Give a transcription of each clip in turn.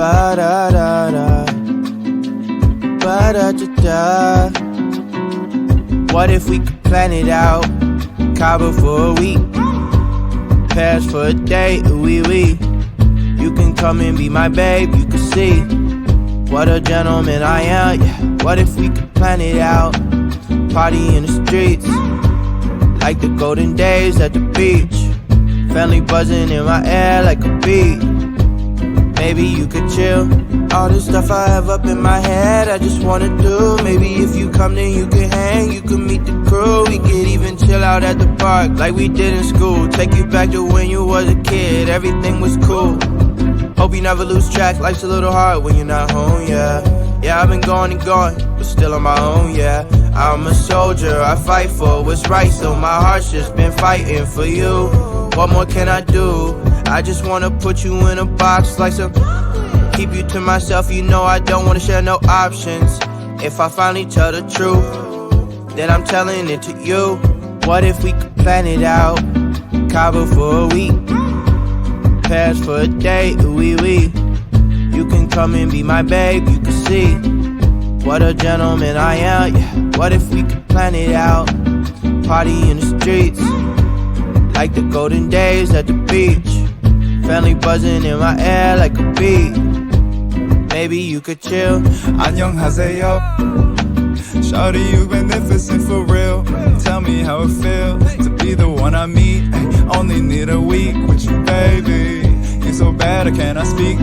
Ba-da-da-da, ba-da-da-da. What if we could plan it out? Cabo for a week, Paris for a day, ooh-wee-wee. You can come and be my babe, you can see what a gentleman I am, yeah. What if we could plan it out? Party in the streets, like the golden days at the beach. Family buzzing in my air like a bee. Maybe you could chill. All the stuff I have up in my head, I just wanna do. Maybe if you come then you can hang, you can meet the crew. We could even chill out at the park like we did in school. Take you back to when you was a kid, everything was cool. Hope you never lose track, life's a little hard when you're not home, yeah. Yeah, I've been going and going, but still on my own, yeah. I'm a soldier, I fight for what's right, so my heart's just been fighting for you. What more can I do? I just wanna put you in a box like some. Keep you to myself, you know I don't wanna share no options. If I finally tell the truth, then I'm telling it to you. What if we could plan it out? Cabo for a week, Paris for a day, ooh-wee-wee. You can come and be my babe, you can see what a gentleman I am, yeah. What if we could plan it out? Party in the streets, like the golden days at the beach. Family buzzing in my air like a bee. Maybe you could chill. 안녕하세요. Shawty, you magnificent for real. Tell me how it feel to be the one I meet. Only need a week with you, baby. You so bad, I cannot speak.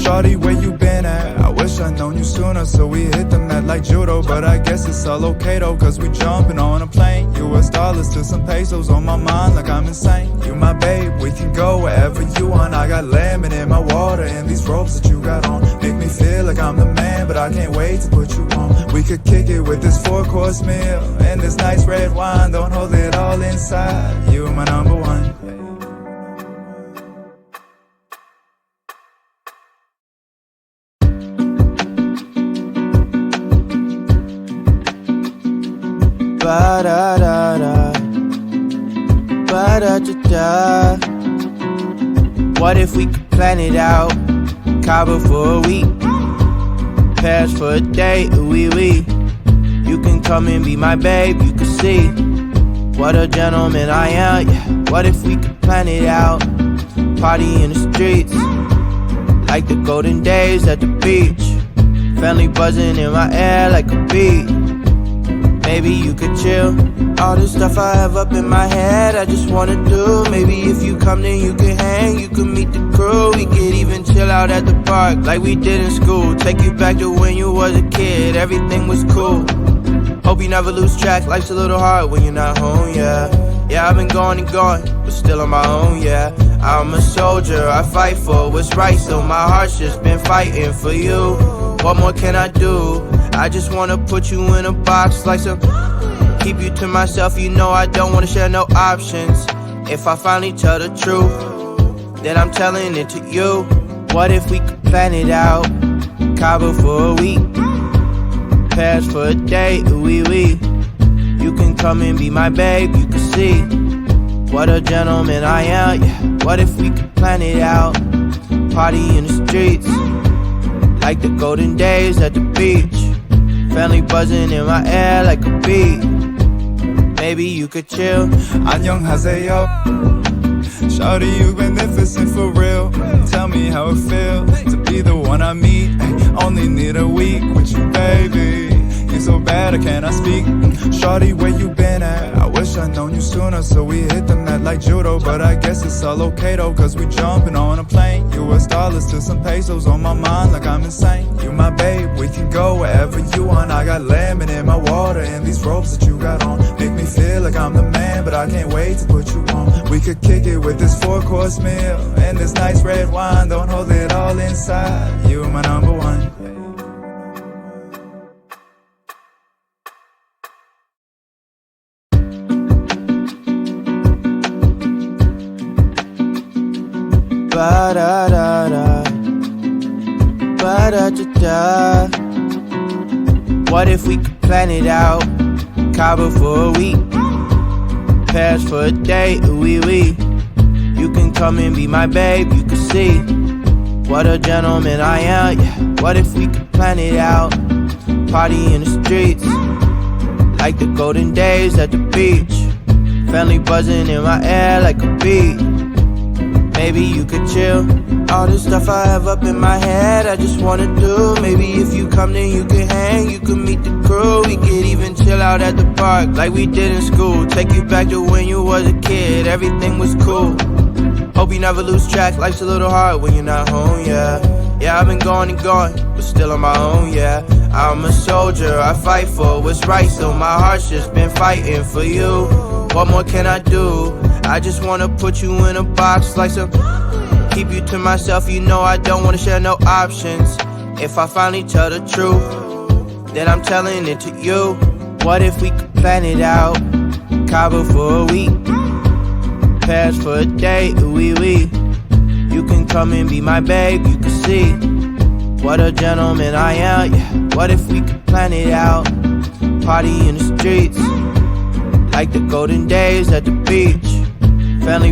Shawty, where you been at? I wish I'd known you sooner, so we hit the mat like judo. But I guess it's all okay though, cause we jumping on a plane. US dollars to some pesos on my mind like I'm insane. You my babe, we can go wherever you want. I got lemon in my water and these robes that you got on make me feel like I'm the man, but I can't wait to put you on. We could kick it with this 4-course meal and this nice red wine. Don't hold it all inside, you my number one. Ba-da-da-da, ba-da-da-da. What if we could plan it out? Cabo for a week, Paris for a day, ooh-wee-wee. You can come and be my babe, you can see what a gentleman I am, yeah. What if we could plan it out? Party in the streets, like the golden days at the beach. Family buzzing in my air like a bee. Maybe you could chill. All the stuff I have up in my head, I just wanna do. Maybe if you come then you can hang, you can meet the crew. We could even chill out at the park like we did in school. Take you back to when you was a kid, everything was cool. Hope you never lose track, life's a little hard when you're not home, yeah. Yeah, I've been going and going, but still on my own, yeah. I'm a soldier, I fight for what's right, so my heart's just been fighting for you. What more can I do? I just wanna put you in a box like some. Keep you to myself, you know I don't wanna share no options. If I finally tell the truth, then I'm telling it to you. What if we could plan it out? Cabo for a week, Paris for a day, ooh-wee-wee. You can come and be my babe, you can see what a gentleman I am, yeah. What if we could plan it out? Party in the streets, like the golden days at the beach. Family buzzing in my air like a bee. Maybe you could chill. 안녕하세요. Shawty, you magnificent for real. Tell me how it feel to be the one I meet. Only need a week with you, baby. You so bad, I cannot speak. Shawty, where you been at? I wish I'd known you sooner, so we hit the mat like judo. But I guess it's all okay though, cause we jumping on a plane. US dollars to some pesos on my mind like I'm insane. You my babe, we can go wherever you want. I got lemon in my water and these robes that you got on make me feel like I'm the man, but I can't wait to put you on. We could kick it with this 4-course meal and this nice red wine. Don't hold it all inside, you my number one. Ba-da-da-da, ba-da-da-da. What if we could plan it out? Cabo for a week, Paris for a day, ooh-wee-wee. You can come and be my babe, you can see What a gentleman I am, yeah. What if we could plan it out? Party in the streets, like the golden days at the beach. Family buzzing in my ear like a bee. Maybe you could chill. All the stuff I have up in my head, I just wanna do. Maybe if you come then you can hang, you can meet the crew. We could even chill out at the park like we did in school. Take you back to when you was a kid, everything was cool. Hope you never lose track, life's a little hard when you're not home, yeah. Yeah, I've been going and going, but still on my own, yeah. I'm a soldier, I fight for what's right, so my heart's just been fighting for you. What more can I do? I just wanna put you in a box like some. Keep you to myself, you know I don't wanna share no options. If I finally tell the truth, then I'm telling it to you. What if we could plan it out? Cabo for a week, Paris for a day, ooh wee. You can come and be my babe, you can see what a gentleman I am, yeah. What if we could plan it out? Party in the streets, like the golden days at the beach. Family